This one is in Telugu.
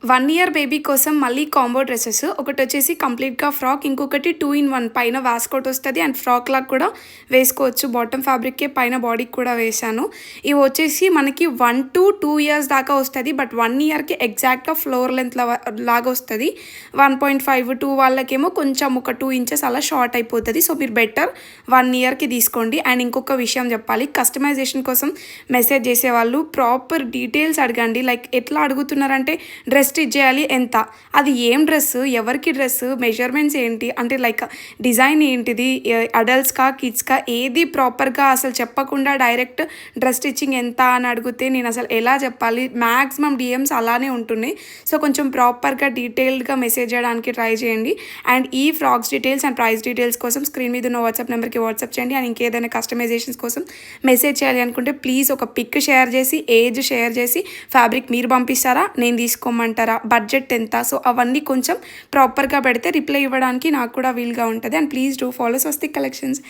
1 ఇయర్ బేబీ కోసం మళ్ళీ కాంబో డ్రెసెస్. ఒకటొచ్చేసి కంప్లీట్‌గా ఫ్రాక్, ఇంకొకటి 2 ఇన్ 1 పైన వాస్కోట్ వస్తది అండ్ ఫ్రాక్‌లాగా కూడా వేసుకోవచ్చు. బాటమ్ ఫ్యాబ్రిక్కే పైన బాడీకి కూడా వేశాను. ఇవొచ్చేసి మనకి 1-2 ఇయర్స్ దాకా వస్తది. బట్ 1 ఇయర్‌కి ఎగ్జాక్ట్‌గా ఫ్లోర్ లెంత్ లాగా వస్తది. 1.5, 2 వాళ్ళకేమో కొంచెం ఒక 2 ఇంచెస్ అలా షార్ట్ అయిపోతది. సో, మీరు బెటర్ 1 ఇయర్‌కి తీసుకోండి. అండ్ ఇంకొక విషయం చెప్పాలి. కస్టమైజేషన్ కోసం మెసేజ్ చేసేవాళ్ళు ప్రాపర్ డీటెయిల్స్ అడగండి. లైక్ ఎట్లా అడుగుతున్నారంటే డ్రెస్ స్టిచ్ చేయాలి ఎంత? అది ఏం డ్రెస్సు? ఎవరికి డ్రెస్సు? మెజర్‌మెంట్స్ ఏంటి? అంటే లైక్ డిజైన్ ఏంటిది? అడల్ట్స్‌కా? కిడ్స్‌కా? ఏది ప్రాపర్‌గా అసలు చెప్పకుండా డైరెక్ట్ డ్రెస్ స్టిచ్చింగ్ ఎంత అని అడిగితే నేనసలు ఎలా చెప్పాలి? మాక్సిమం డీఎమ్స్ అలానే ఉంటున్నాయి. సో, కొంచెం ప్రాపర్‌గా డీటెయిల్డ్‌గా మెసేజ్ చేయడానికి ట్రై చేయండి. అండ్ ఈ frocks details and price details కోసం స్క్రీన్ మీద ఉన్న వాట్సాప్ నెంబర్‌కి వాట్సాప్ చేయండి. అండ్ ఇంకేదైనా కస్టమైజేషన్స్ కోసం మెసేజ్ చేయాలి అనుకుంటే ప్లీజ్ ఒక పిక్ షేర్ చేసి, ఏజ్ షేర్ చేసి, ఫ్యాబ్రిక్ మీరు పంపిస్తారా? నేను తీసుకోమంటారా? బడ్జెట్ ఎంత? సో, అవన్నీ కొంచెం ప్రాపర్‌గా పెడితే రిప్లై ఇవ్వడానికి నాకు కూడా వీలుగా ఉంటది. And please do follow Swastik collections.